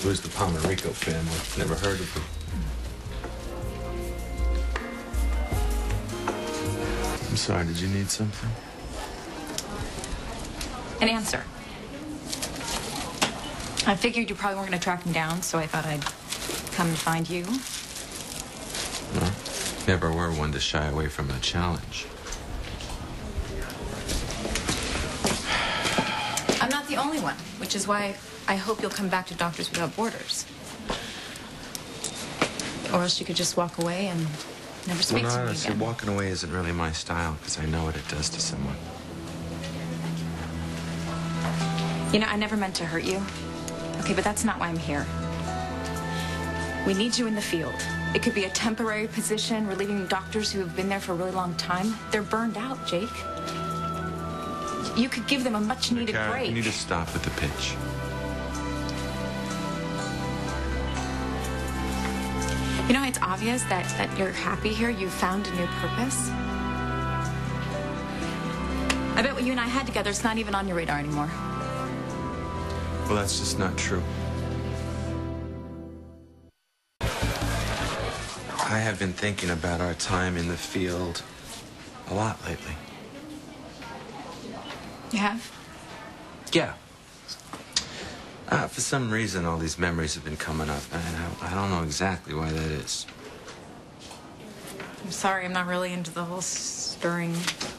Who's the Pomerico family? Never heard of them. I'm sorry, did you need something? An answer. I figured you probably weren't going to track him down, so I thought I'd come and find you. Well, never were one to shy away from a challenge. I'm not the only one, which is why I hope you'll come back to Doctors Without Borders. Or else you could just walk away and never speak to me honestly, again. walking away isn't really my style, because I know what it does to someone. You know, I never meant to hurt you. Okay, but that's not why I'm here. We need you in the field. It could be a temporary position, relieving doctors who have been there for a really long time. They're burned out, Jake. You could give them a much-needed break. You need to stop with the pitch. You know, it's obvious that you're happy here. You've found a new purpose. I bet what you and I had together is not even on your radar anymore. Well, that's just not true. I have been thinking about our time in the field a lot lately. You have? Yeah. For some reason, all these memories have been coming up, and I don't know exactly why that is. I'm sorry, I'm not really into the whole stirring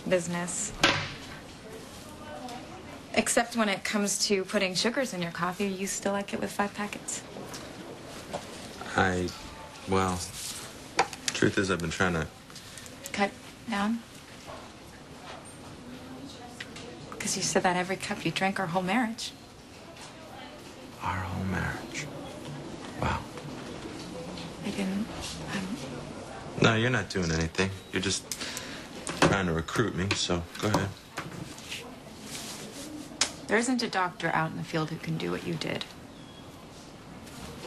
business. Except when it comes to putting sugars in your coffee, you still like it with 5 packets. Well, truth is I've been trying to... Cut down? Because you said that every cup you drank our whole marriage. Our whole marriage. Wow. I didn't... No, you're not doing anything. You're just trying to recruit me, so go ahead. There isn't a doctor out in the field who can do what you did.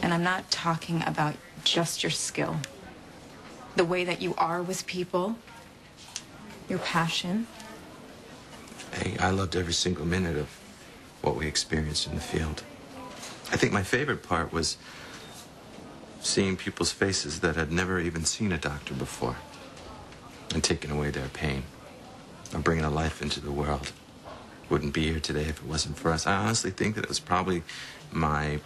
And I'm not talking about just your skill. The way that you are with people. Your passion. Hey, I loved every single minute of what we experienced in the field. I think my favorite part was seeing people's faces that had never even seen a doctor before and taking away their pain or bringing a life into the world. Wouldn't be here today if it wasn't for us. I honestly think that it was probably my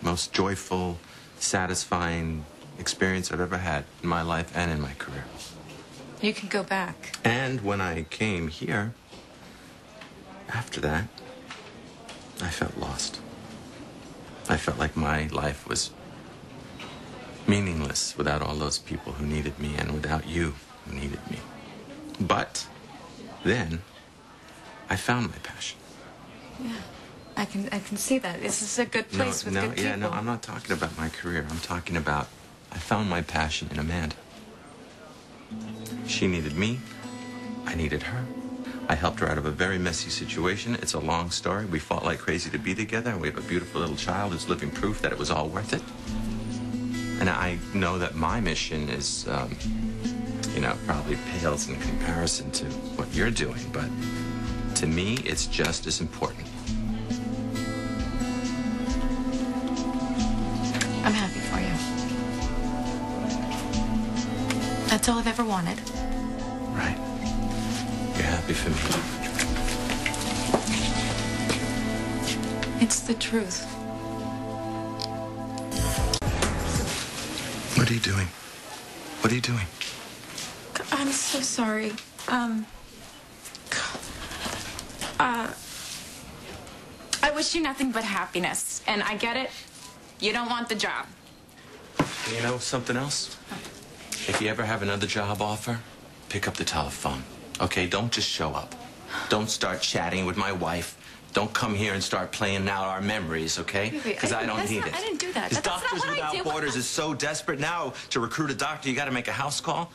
most joyful, satisfying experience I've ever had in my life and in my career. You can go back. And when I came here, after that, I felt lost. I felt like my life was meaningless without all those people who needed me and without you who needed me. But then I found my passion. Yeah, I can see that. This is a good place with good people. No, I'm not talking about my career. I'm talking about I found my passion in Amanda. She needed me. I needed her. I helped her out of a very messy situation. It's a long story. We fought like crazy to be together, and we have a beautiful little child who's living proof that it was all worth it. And I know that my mission is, probably pales in comparison to what you're doing, but to me, it's just as important. I'm happy for you. That's all I've ever wanted. Right. You're happy for me. It's the truth. What are you doing? What are you doing? I'm so sorry. I wish you nothing but happiness. And I get it. You don't want the job. You know something else? If you ever have another job offer, pick up the telephone. Okay, don't just show up. Don't start chatting with my wife. Don't come here and start playing out our memories, okay? Because I don't need it. I didn't do that. Because Doctors Without Borders is so desperate now to recruit a doctor, you got to make a house call.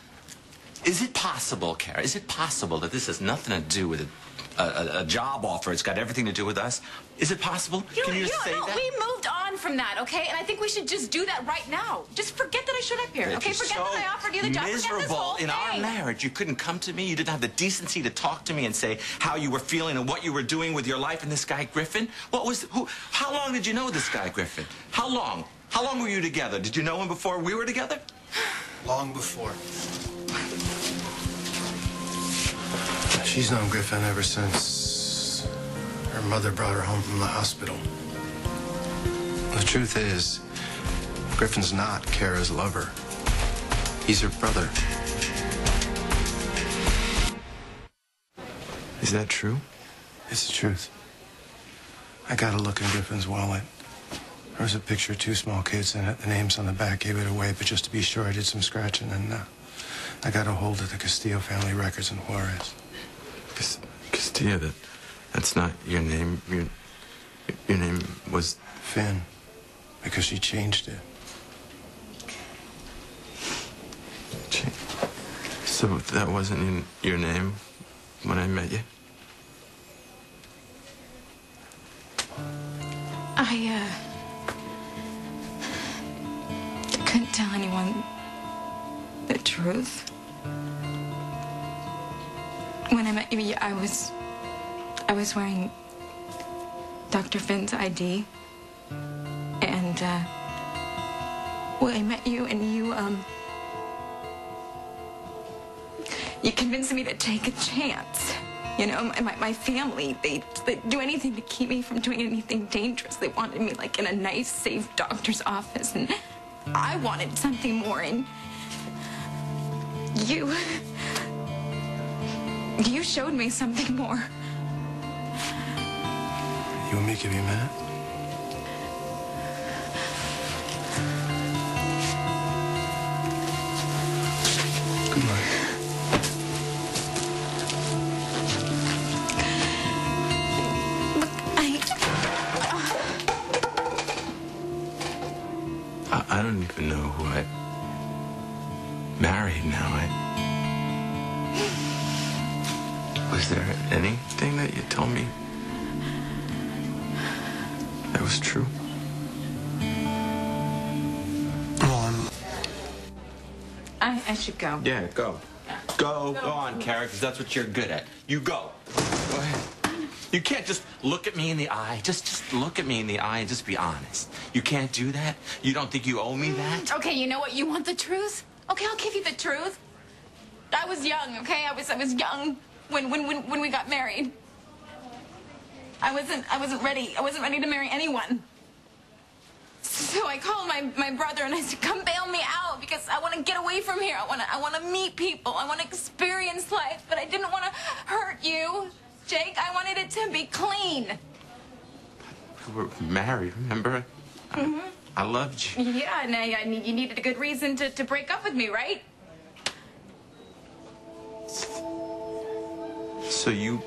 Is it possible, Cara, is it possible that this has nothing to do with a job offer? It's got everything to do with us? Is it possible? Can you say that? We moved on on from that, okay? And I think we should just do that right now. Just forget that I showed up here, okay? Forget that I offered you the job. Forget this whole thing. In our marriage, you couldn't come to me. You didn't have the decency to talk to me and say how you were feeling and what you were doing with your life and this guy Griffin. How long did you know this guy Griffin? How long? How long were you together? Did you know him before we were together? Long before. She's known Griffin ever since her mother brought her home from the hospital. The truth is, Griffin's not Cara's lover. He's her brother. Is that true? It's the truth. I got a look in Griffin's wallet. There was a picture of 2 small kids in it. The names on the back gave it away, but just to be sure, I did some scratching, and I got a hold of the Castillo family records in Juarez. Castillo, that's not your name. Your name was... Finn, because she changed it. So that wasn't your name when I met you? I couldn't tell anyone the truth. When I met you, I was wearing Dr. Finn's ID. And, well, I met you, and you convinced me to take a chance. You know, my family, they do anything to keep me from doing anything dangerous. They wanted me, like, in a nice, safe doctor's office, and I wanted something more, and you showed me something more. You want me to give you a minute? Good luck. I don't even know who I married now. Was there anything that you told me that was true? Well, I should go. Yeah, go. Go on, Cara, because that's what you're good at. You go. Go ahead. You can't just look at me in the eye. Just look at me in the eye and just be honest. You can't do that? You don't think you owe me that? Okay, you know what? You want the truth? Okay, I'll give you the truth. I was young, okay? I was young when we got married. I wasn't ready. I wasn't ready to marry anyone. So I called my brother and I said, "Come bail me out because I want to get away from here. I want to meet people. I want to experience life, but I didn't want to hurt you, Jake. I wanted it to be clean." We were married, remember? Mm-hmm. I loved you. Yeah, and you needed a good reason to break up with me, right? So you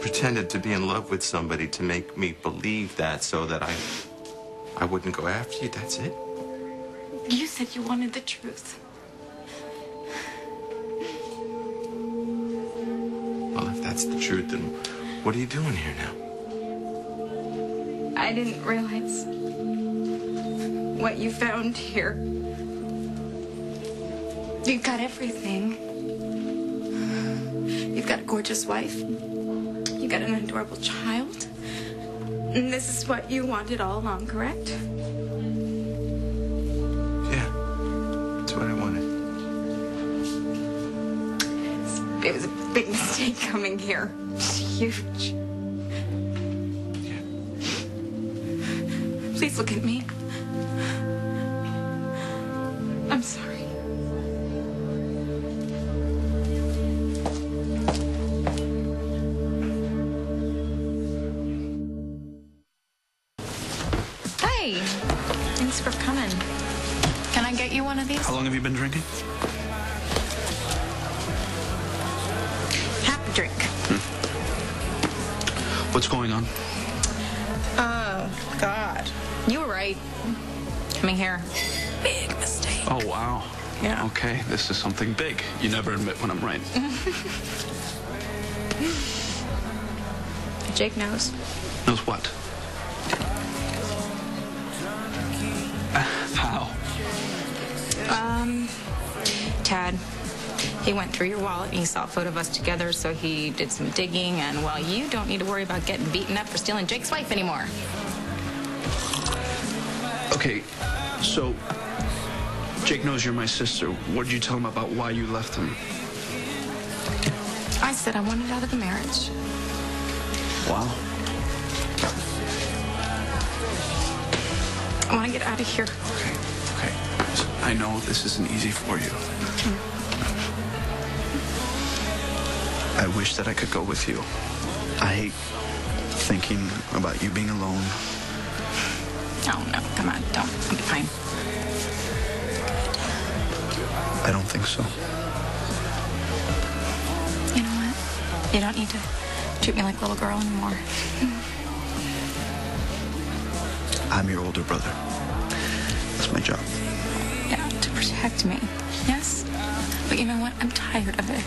pretended to be in love with somebody to make me believe that so that I wouldn't go after you, that's it? You said you wanted the truth. Well, if that's the truth, then what are you doing here now? I didn't realize what you found here. You've got everything. You've got a gorgeous wife. You've got an adorable child. And this is what you wanted all along, correct? Yeah, that's what I wanted. It was a big mistake coming here. It's huge. Yeah. Please look at me. I'm sorry. Hey, thanks for coming. Can I get you one of these? How long have you been drinking? Half a drink. What's going on? Oh, God. You were right. Coming here. Big mistake. Oh, wow. Yeah. Okay, this is something big. You never admit when I'm right. Jake knows. Knows what? Tad, he went through your wallet and he saw a photo of us together, so he did some digging, and, well, you don't need to worry about getting beaten up for stealing Jake's wife anymore. Okay, so Jake knows you're my sister. What did you tell him about why you left him? I said I wanted out of the marriage. Wow. I want to get out of here. Okay. Listen, I know this isn't easy for you. I wish that I could go with you. I hate thinking about you being alone. Oh, no, come on, don't. I'll be fine. I don't think so. You know what? You don't need to treat me like a little girl anymore. I'm your older brother. That's my job. Yeah, to protect me. Yes? But you know what? I'm tired of it.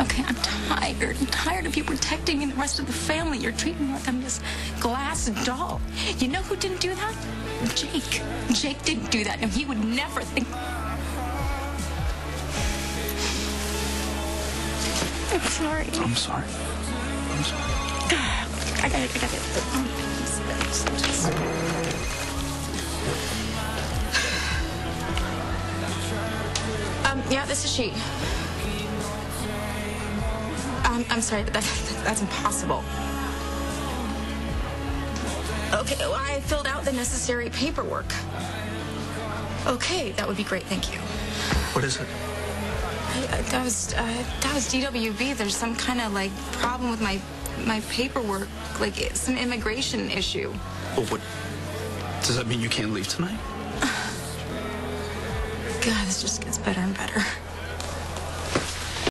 Okay, I'm tired. I'm tired of you protecting me and the rest of the family. You're treating me like I'm this glass doll. You know who didn't do that? Jake. Jake didn't do that, and he would never think... I'm sorry. I'm sorry. I'm sorry. I got it. Yeah, this is she. I'm sorry, but that's impossible. Okay, well, I filled out the necessary paperwork. Okay, that would be great, thank you. What is it? That was DWB. There's some kind of, like, problem with my paperwork, like some immigration issue. Well, what? Does that mean you can't leave tonight? God, this just gets better and better.